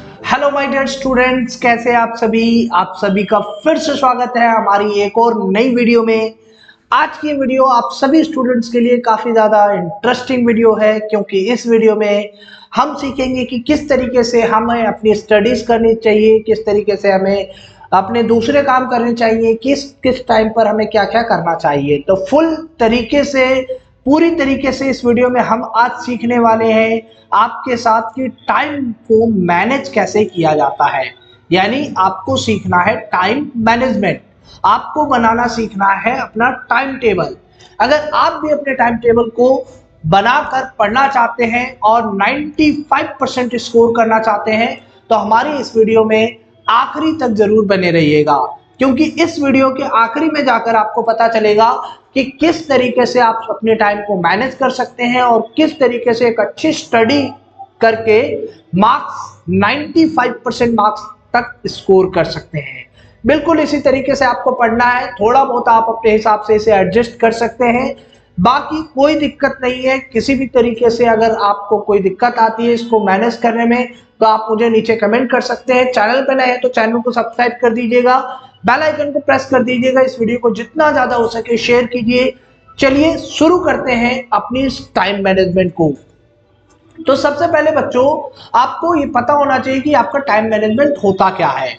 Hello my dear students, कैसे आप सभी का फिर से स्वागत है हमारी एक और नई वीडियो में। आज की वीडियो आप सभी स्टूडेंट्स के लिए काफी ज्यादा इंटरेस्टिंग वीडियो है, क्योंकि इस वीडियो में हम सीखेंगे कि किस तरीके से हमें अपनी स्टडीज करनी चाहिए, किस तरीके से हमें अपने दूसरे काम करने चाहिए, किस किस टाइम पर हमें क्या क्या करना चाहिए। तो फुल तरीके से, पूरी तरीके से इस वीडियो में हम आज सीखने वाले हैं आपके साथ कि टाइम को मैनेज कैसे किया जाता है। यानी आपको सीखना है टाइम मैनेजमेंट, आपको बनाना सीखना है अपना टाइम टेबल। अगर आप भी अपने टाइम टेबल को बनाकर पढ़ना चाहते हैं और 95% स्कोर करना चाहते हैं तो हमारी इस वीडियो में आखिरी तक जरूर बने रहिएगा, क्योंकि इस वीडियो के आखिरी में जाकर आपको पता चलेगा कि किस तरीके से आप अपने टाइम को मैनेज कर सकते हैं और किस तरीके से एक अच्छी स्टडी करके मार्क्स 95% मार्क्स तक स्कोर कर सकते हैं। बिल्कुल इसी तरीके से आपको पढ़ना है, थोड़ा बहुत आप अपने हिसाब से इसे एडजस्ट कर सकते हैं, बाकी कोई दिक्कत नहीं है। किसी भी तरीके से अगर आपको कोई दिक्कत आती है इसको मैनेज करने में तो आप मुझे नीचे कमेंट कर सकते हैं। चैनल पर नए हैं तो चैनल को सब्सक्राइब कर दीजिएगा, बेल आइकन को प्रेस कर दीजिएगा, इस वीडियो को जितना ज्यादा हो सके शेयर कीजिए। चलिए शुरू करते हैं अपनी इस टाइम मैनेजमेंट को। तो सबसे पहले बच्चों, आपको ये पता होना चाहिए कि आपका टाइम मैनेजमेंट होता क्या है।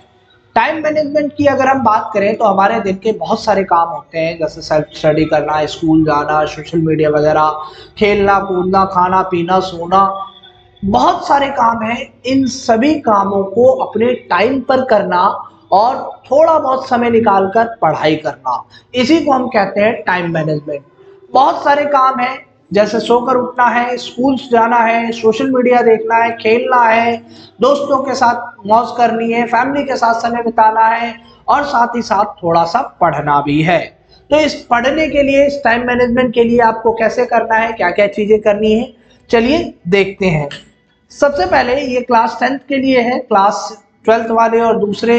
टाइम मैनेजमेंट की अगर हम बात करें तो हमारे दिन के बहुत सारे काम होते हैं, जैसे सेल्फ स्टडी करना, स्कूल जाना, सोशल मीडिया वगैरह, खेलना कूदना, खाना पीना, सोना, बहुत सारे काम हैं। इन सभी कामों को अपने टाइम पर करना और थोड़ा बहुत समय निकालकर पढ़ाई करना, इसी को हम कहते हैं टाइम मैनेजमेंट। बहुत सारे काम हैं, जैसे सोकर उठना है, स्कूल जाना है, सोशल मीडिया देखना है, खेलना है, दोस्तों के साथ मौज करनी है, फैमिली के साथ समय बिताना है और साथ ही साथ थोड़ा सा पढ़ना भी है। तो इस पढ़ने के लिए, इस टाइम मैनेजमेंट के लिए आपको कैसे करना है, क्या क्या चीजें करनी है, चलिए देखते हैं। सबसे पहले ये क्लास 10th के लिए है, क्लास 12th वाले और दूसरे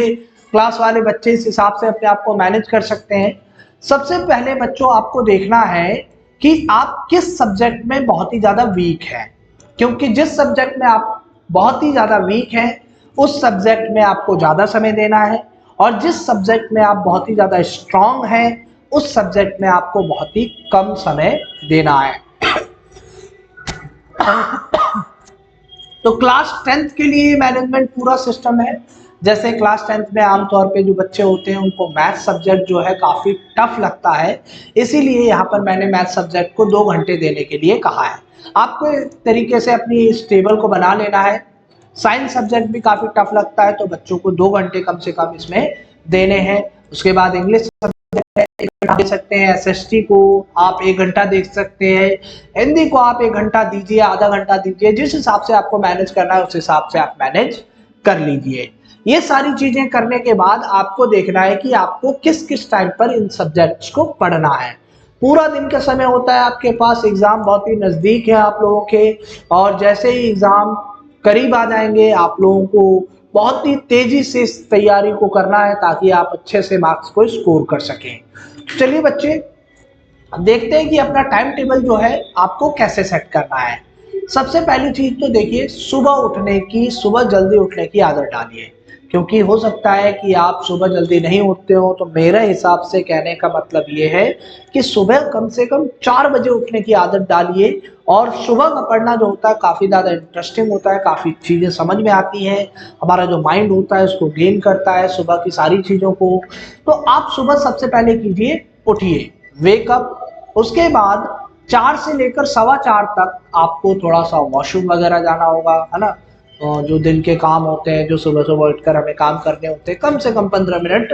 क्लास वाले बच्चे इस हिसाब से अपने आप को मैनेज कर सकते हैं। सबसे पहले बच्चों आपको देखना है कि आप किस सब्जेक्ट में बहुत ही ज्यादा वीक हैं, क्योंकि जिस सब्जेक्ट में आप बहुत ही ज्यादा वीक हैं उस सब्जेक्ट में आपको ज्यादा समय देना है, और जिस सब्जेक्ट में आप बहुत ही ज्यादा स्ट्रांग हैं उस सब्जेक्ट में आपको बहुत ही कम समय देना है। तो क्लास 10th के लिए मैनेजमेंट पूरा सिस्टम है। जैसे क्लास 10th में आमतौर पे जो बच्चे होते हैं उनको मैथ सब्जेक्ट जो है काफ़ी टफ लगता है, इसीलिए यहाँ पर मैंने मैथ सब्जेक्ट को 2 घंटे देने के लिए कहा है। आपको एक तरीके से अपनी इस टेबल को बना लेना है। साइंस सब्जेक्ट भी काफ़ी टफ लगता है तो बच्चों को 2 घंटे कम से कम इसमें देने हैं। उसके बाद इंग्लिश दे सकते हैं, एसएसटी को आप 1 घंटा देख सकते हैं, हिंदी को आप 1 घंटा दीजिए, आधा घंटा दीजिए, जिस हिसाब से आपको मैनेज करना है उस हिसाब से आप मैनेज कर लीजिए। ये सारी चीजें करने के बाद आपको देखना है कि आपको किस किस टाइम पर इन सब्जेक्ट्स को पढ़ना है। पूरा दिन का समय होता है आपके पास, एग्जाम बहुत ही नजदीक है आप लोगों के, और जैसे ही एग्जाम करीब आ जाएंगे आप लोगों को बहुत ही तेजी से इस तैयारी को करना है ताकि आप अच्छे से मार्क्स को स्कोर कर सकें। चलिए बच्चे देखते हैं कि अपना टाइम टेबल जो है आपको कैसे सेट करना है। सबसे पहली चीज तो देखिए, सुबह जल्दी उठने की आदत डालिए, क्योंकि हो सकता है कि आप सुबह जल्दी नहीं उठते हो। तो मेरे हिसाब से कहने का मतलब ये है कि सुबह कम से कम 4 बजे उठने की आदत डालिए, और सुबह का पढ़ना जो होता है काफ़ी ज़्यादा इंटरेस्टिंग होता है, काफ़ी चीज़ें समझ में आती हैं, हमारा जो माइंड होता है उसको गेन करता है सुबह की सारी चीज़ों को। तो आप सुबह सबसे पहले कीजिए, उठिए, वेकअप। उसके बाद 4 से लेकर 4:15 तक आपको थोड़ा सा वॉशरूम वगैरह जाना होगा, है ना। जो दिन के काम होते हैं, जो सुबह सुबह उठकर हमें काम करने होते हैं, कम से कम 15 मिनट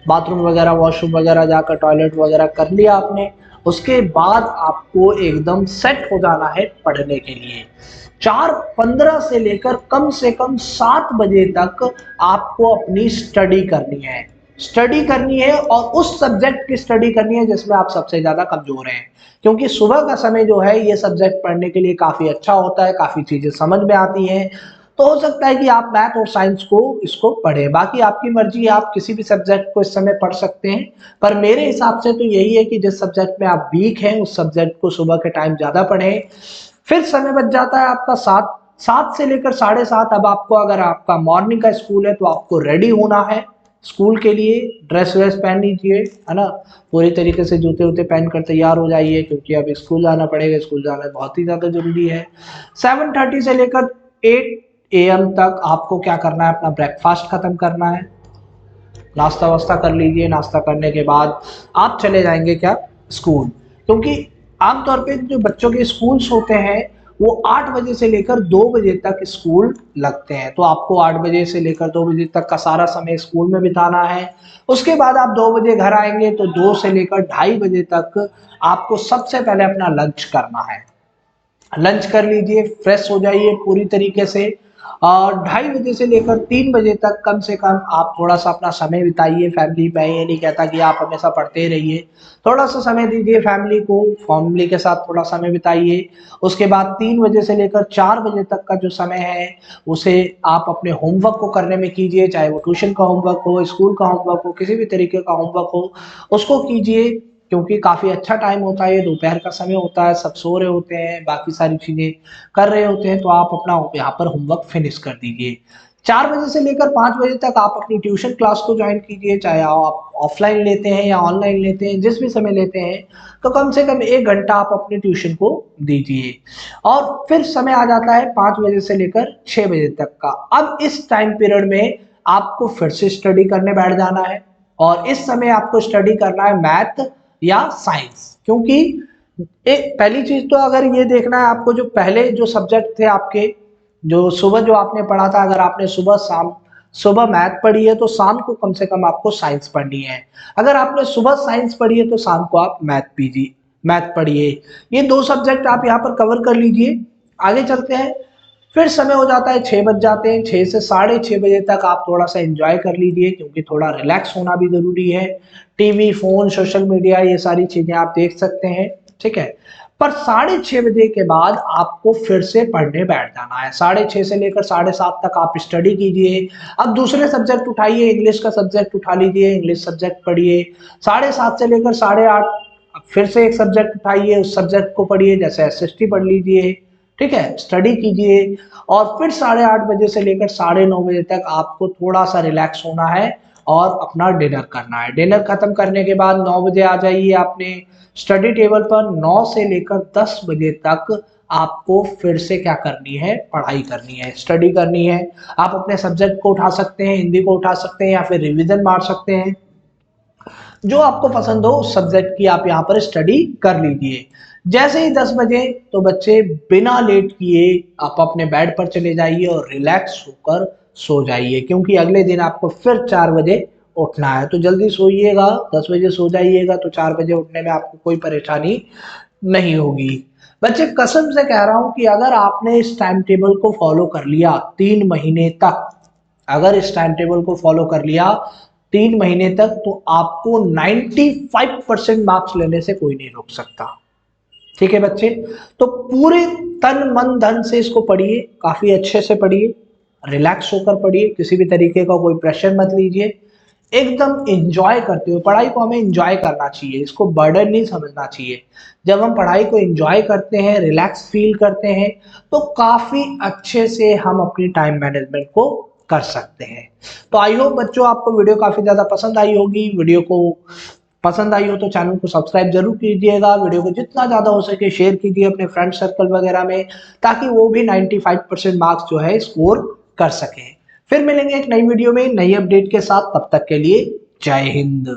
बाथरूम वगैरह, वॉशरूम वगैरह जाकर टॉयलेट वगैरह कर लिया आपने। उसके बाद आपको एकदम सेट हो जाना है पढ़ने के लिए। 4:15 से लेकर कम से कम 7 बजे तक आपको अपनी स्टडी करनी है, और उस सब्जेक्ट की स्टडी करनी है जिसमें आप सबसे ज्यादा कमजोर हैं, क्योंकि सुबह का समय जो है ये सब्जेक्ट पढ़ने के लिए काफी अच्छा होता है, काफी चीजें समझ में आती हैं। तो हो सकता है कि आप मैथ और साइंस को इसको पढ़ें, बाकी आपकी मर्जी है, आप किसी भी सब्जेक्ट को इस समय पढ़ सकते हैं। पर मेरे हिसाब से तो यही है कि जिस सब्जेक्ट में आप वीक हैं उस सब्जेक्ट को सुबह के टाइम ज्यादा पढ़ें। फिर समय बच जाता है आपका 7 से लेकर 7:30 अब आपको, अगर आपका मॉर्निंग का स्कूल है तो आपको रेडी होना है स्कूल के लिए, ड्रेस वेस पहन लीजिए, है ना, पूरी तरीके से जूते वूते पहन कर तैयार हो जाइए, क्योंकि अब स्कूल जाना पड़ेगा, स्कूल जाना बहुत ही ज़्यादा जरूरी है। 7:30 से लेकर 8 AM तक आपको क्या करना है, अपना ब्रेकफास्ट खत्म करना है, नाश्ता वास्ता कर लीजिए। नाश्ता करने के बाद आप चले जाएंगे क्या, स्कूल, क्योंकि आमतौर पे जो बच्चों के स्कूल्स होते हैं वो 8 बजे से लेकर 2 बजे तक स्कूल लगते हैं, तो आपको 8 बजे से लेकर 2 बजे तक का सारा समय स्कूल में बिताना है। उसके बाद आप 2 बजे घर आएंगे, तो 2 से लेकर 2:30 बजे तक आपको सबसे पहले अपना लंच करना है। लंच कर लीजिए, फ्रेश हो जाइए पूरी तरीके से, और 2:30 बजे से लेकर 3 बजे तक कम से कम आप थोड़ा सा अपना समय बिताइए फैमिली पे। ये नहीं कहता कि आप हमेशा पढ़ते ही रहिए, थोड़ा सा समय दीजिए फैमिली को, फैमिली के साथ थोड़ा समय बिताइए। उसके बाद 3 बजे से लेकर 4 बजे तक का जो समय है उसे आप अपने होमवर्क को करने में कीजिए, चाहे वो ट्यूशन का होमवर्क हो, स्कूल का होमवर्क हो, किसी भी तरीके का होमवर्क हो उसको कीजिए, क्योंकि काफ़ी अच्छा टाइम होता है, दोपहर का समय होता है, सब सो रहे होते हैं, बाकी सारी चीज़ें कर रहे होते हैं, तो आप अपना यहाँ पर होमवर्क फिनिश कर दीजिए। 4 बजे से लेकर 5 बजे तक आप अपनी ट्यूशन क्लास को ज्वाइन कीजिए, चाहे आप ऑफलाइन लेते हैं या ऑनलाइन लेते हैं, जिस भी समय लेते हैं, तो कम से कम 1 घंटा आप अपनी ट्यूशन को दीजिए। और फिर समय आ जाता है 5 बजे से लेकर 6 बजे तक का। अब इस टाइम पीरियड में आपको फिर से स्टडी करने बैठ जाना है, और इस समय आपको स्टडी करना है मैथ या साइंस, क्योंकि एक पहली चीज तो अगर ये देखना है आपको, जो पहले जो सब्जेक्ट थे आपके, जो सुबह जो आपने पढ़ा था, अगर आपने सुबह मैथ पढ़ी है तो शाम को कम से कम आपको साइंस पढ़नी है। अगर आपने सुबह साइंस पढ़ी है तो शाम को आप मैथ पढ़िए। ये 2 सब्जेक्ट आप यहाँ पर कवर कर लीजिए। आगे चलते हैं, फिर समय हो जाता है 6 बज जाते हैं, 6 से 6:30 बजे तक आप थोड़ा सा एंजॉय कर लीजिए, क्योंकि थोड़ा रिलैक्स होना भी जरूरी है। टीवी, फोन, सोशल मीडिया, ये सारी चीजें आप देख सकते हैं, ठीक है। पर 6:30 बजे के बाद आपको फिर से पढ़ने बैठ जाना है। 6:30 से लेकर 7:30 तक आप स्टडी कीजिए। अब दूसरे सब्जेक्ट उठाइए, इंग्लिश का सब्जेक्ट उठा लीजिए, इंग्लिश सब्जेक्ट पढ़िए। 7:30 से लेकर 8:30 फिर से एक सब्जेक्ट उठाइए, उस सब्जेक्ट को पढ़िए, जैसे एसएसटी पढ़ लीजिए, ठीक है, स्टडी कीजिए। और फिर 8:30 बजे से लेकर 9:30 बजे तक आपको थोड़ा सा रिलैक्स होना है और अपना डिनर करना है। डिनर खत्म करने के बाद 9 बजे आ जाइए आपने स्टडी टेबल पर। 9 से लेकर 10 बजे तक आपको फिर से क्या करनी है, पढ़ाई करनी है, स्टडी करनी है। आप अपने सब्जेक्ट को उठा सकते हैं, हिंदी को उठा सकते हैं, या फिर रिवीजन मार सकते हैं, जो आपको पसंद हो उस सब्जेक्ट की आप यहाँ पर स्टडी कर लीजिए। जैसे ही 10 बजे, तो बच्चे बिना लेट किए आप अपने बेड पर चले जाइए और रिलैक्स होकर सो जाइए, क्योंकि अगले दिन आपको फिर 4 बजे उठना है। तो जल्दी सोइएगा, 10 बजे सो जाइएगा, तो 4 बजे उठने में आपको कोई परेशानी नहीं होगी। बच्चे कसम से कह रहा हूं कि अगर आपने इस टाइम टेबल को फॉलो कर लिया 3 महीने तक, अगर इस टाइम टेबल को फॉलो कर लिया 3 महीने तक, तो आपको 95% मार्क्स लेने से कोई नहीं रोक सकता। ठीक है बच्चे, तो पूरे तन मन धन से इसको पढ़िए, काफी अच्छे से पढ़िए, रिलैक्स होकर पढ़िए, किसी भी तरीके का कोई प्रेशर मत लीजिए, एकदम एंजॉय करते हुए। पढ़ाई को हमें एंजॉय करना चाहिए, इसको बर्डन नहीं समझना चाहिए। जब हम पढ़ाई को एंजॉय करते हैं, रिलैक्स फील करते हैं, तो काफी अच्छे से हम अपनी टाइम मैनेजमेंट को कर सकते हैं। तो आई होप बच्चों आपको वीडियो काफी ज्यादा पसंद आई होगी। वीडियो को पसंद आई हो तो चैनल को सब्सक्राइब जरूर कीजिएगा। वीडियो को जितना ज्यादा हो सके शेयर कीजिए अपने फ्रेंड सर्कल वगैरह में, ताकि वो भी 95% मार्क्स जो है स्कोर कर सके। फिर मिलेंगे एक नई वीडियो में नई अपडेट के साथ, तब तक के लिए जय हिंद।